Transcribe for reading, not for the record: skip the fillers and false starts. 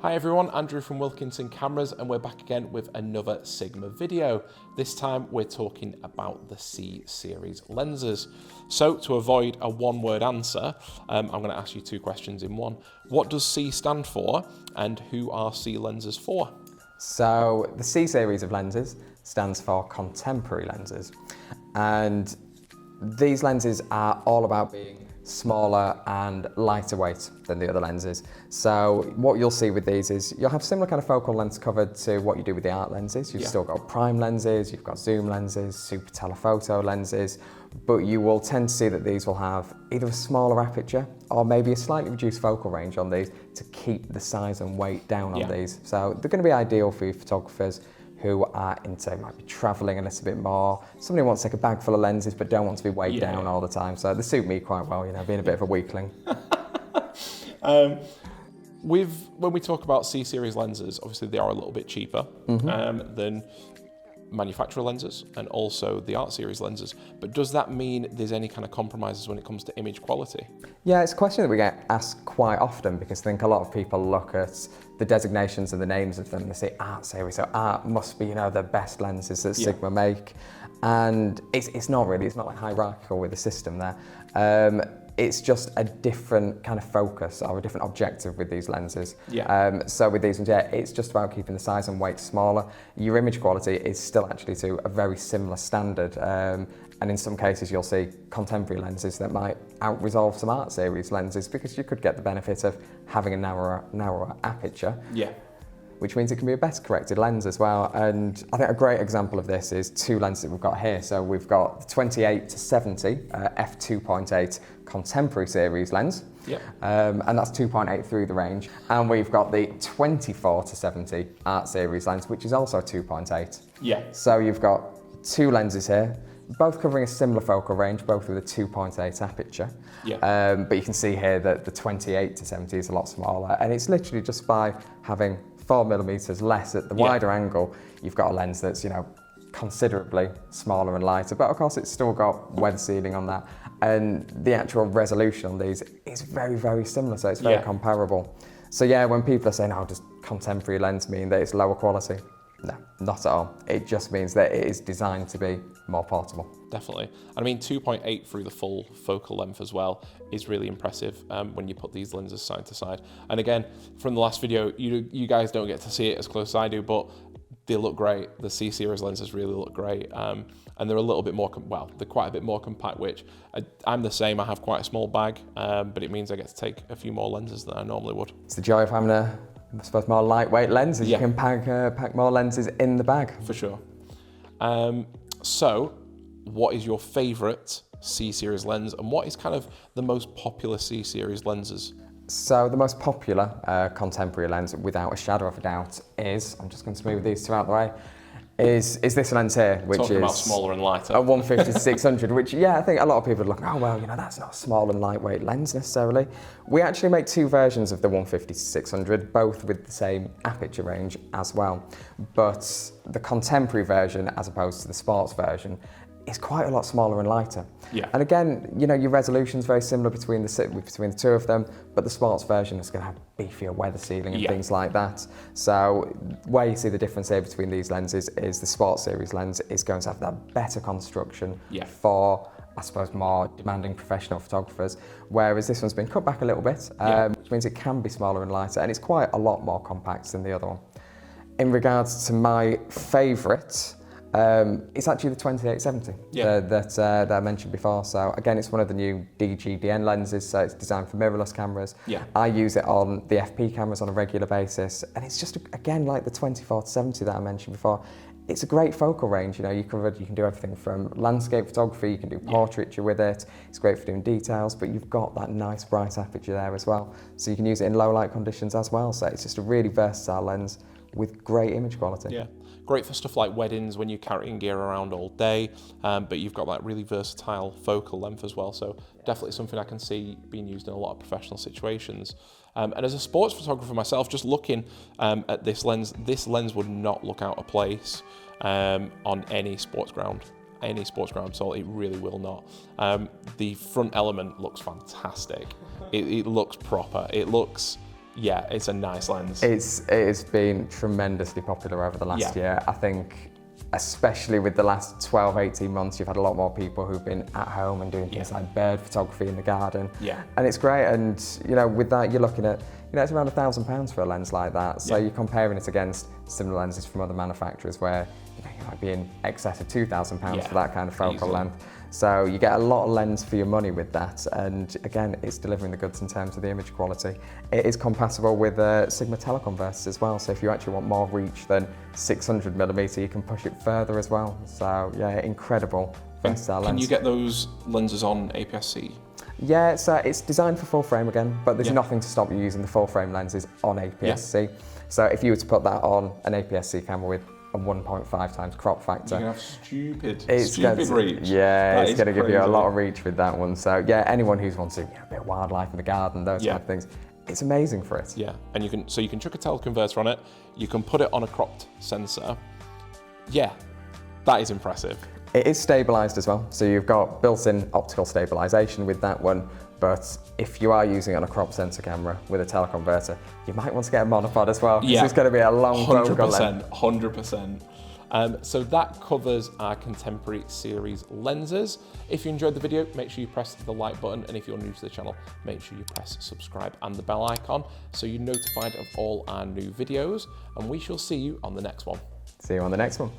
Hi everyone, Andrew from Wilkinson Cameras, and we're back again with another Sigma video. This time we're talking about the C series lenses. So to avoid a one-word answer, I'm going to ask you two questions in one. What does C stand for, and who are C lenses for? So the C series of lenses stands for contemporary lenses, and these lenses are all about being smaller and lighter weight than the other lenses. So what you'll see with these is you'll have similar kind of focal lengths covered to what you do with the art lenses. You've still got prime lenses, you've got zoom lenses, super telephoto lenses, but you will tend to see that these will have either a smaller aperture or maybe a slightly reduced focal range on these to keep the size and weight down on these. So they're going to be ideal for you photographers who are into, might be travelling a little bit more. Somebody wants to take a bag full of lenses but don't want to be weighed down all the time. So they suit me quite well, you know, being a bit of a weakling. When we talk about C series lenses, obviously they are a little bit cheaper than manufacturer lenses and also the art series lenses. But does that mean there's any kind of compromises when it comes to image quality? Yeah, it's a question that we get asked quite often because I think a lot of people look at the designations and the names of them and they say art series, so art must be, you know, the best lenses that Sigma make. And it's not really, it's not like hierarchical with the system there. It's just a different kind of focus or a different objective with these lenses. So with these ones, it's just about keeping the size and weight smaller. Your image quality is still actually to a very similar standard. And in some cases, you'll see contemporary lenses that might out-resolve some art series lenses because you could get the benefit of having a narrower aperture. Which means it can be a better corrected lens as well. And I think a great example of this is two lenses that we've got here. So we've got the 28 to 70 f2.8 contemporary series lens, and that's 2.8 through the range. And we've got the 24 to 70 art series lens, which is also 2.8. So you've got two lenses here, both covering a similar focal range, both with a 2.8 aperture. But you can see here that the 28 to 70 is a lot smaller, and it's literally just by having 4mm less at the wider angle, you've got a lens that's, you know, considerably smaller and lighter, but of course it's still got weather sealing on that, and the actual resolution on these is very, very similar, so it's very comparable. So yeah, when people are saying, oh, does contemporary lens mean that it's lower quality? No, not at all. It just means that it is designed to be more portable. Definitely. I mean, 2.8 through the full focal length as well is really impressive when you put these lenses side to side. And again, from the last video, you guys don't get to see it as close as I do, but they look great. The C series lenses really look great. And they're a little bit more, they're quite a bit more compact, which I'm the same. I have quite a small bag, but it means I get to take a few more lenses than I normally would. It's the joy of having I suppose more lightweight lenses. You can pack more lenses in the bag. For sure. So what is your favorite C series lens, and what is kind of the most popular C series lenses? So the most popular contemporary lens, without a shadow of a doubt, is, I'm just going to move these two out of the way, is this lens here, which Talking is about smaller and lighter. A 150 to 600, which, I think a lot of people are looking, oh, well, you know, that's not a small and lightweight lens necessarily. We actually make two versions of the 150 to 600, both with the same aperture range as well. But the contemporary version, as opposed to the sports version, is quite a lot smaller and lighter. And again, you know, your resolution's very similar between the two of them, but the sports version is going to have beefier weather sealing and things like that. So where you see the difference here between these lenses is the sports series lens is going to have that better construction for, I suppose, more demanding professional photographers, whereas this one's been cut back a little bit, which means it can be smaller and lighter, and it's quite a lot more compact than the other one. In regards to my favourite, it's actually the 2870 that I mentioned before. So again, it's one of the new DGDN lenses, so it's designed for mirrorless cameras. I use it on the FP cameras on a regular basis, and it's just, again, like the 24 to 70 that I mentioned before. It's a great focal range. You know, you can do everything from landscape photography, you can do portraiture with it. It's great for doing details, but you've got that nice bright aperture there as well. So you can use it in low light conditions as well. So it's just a really versatile lens with great image quality. Great for stuff like weddings when you're carrying gear around all day, but you've got that really versatile focal length as well. So definitely something I can see being used in a lot of professional situations. And as a sports photographer myself, just looking at this lens would not look out of place on any sports ground. So it really will not. The front element looks fantastic. It looks proper. It looks Yeah, it's a nice lens. It has been tremendously popular over the last year. I think, especially with the last 12, 18 months, you've had a lot more people who've been at home and doing things like bird photography in the garden. Yeah. And it's great. And, you know, with that, you're looking at, you know, it's around £1,000 for a lens like that. So you're comparing it against similar lenses from other manufacturers where, you know, you might be in excess of £2,000 for that kind of focal length. So you get a lot of lens for your money with that, and again, it's delivering the goods in terms of the image quality. It is compatible with Sigma teleconverters as well, so if you actually want more reach than 600mm, you can push it further as well. So yeah, incredible versatile lens. Can you get those lenses on APS-C? Yeah, so it's designed for full frame again, but there's nothing to stop you using the full frame lenses on APS-C. So if you were to put that on an APS-C camera with a 1.5 times crop factor, you're gonna have stupid reach. Yeah, it's going to give you a lot of reach with that one. So yeah, anyone who's wanting a bit of wildlife in the garden, those kind of things, it's amazing for it. Yeah, and you can chuck a teleconverter on it. You can put it on a cropped sensor. Yeah, that is impressive. It is stabilised as well, so you've got built-in optical stabilisation with that one. But if you are using it on a crop sensor camera with a teleconverter, you might want to get a monopod as well, because it's going to be a long focal length. 100%. So that covers our contemporary series lenses. If you enjoyed the video, make sure you press the like button, and if you're new to the channel, make sure you press subscribe and the bell icon so you're notified of all our new videos, and we shall see you on the next one. See you on the next one.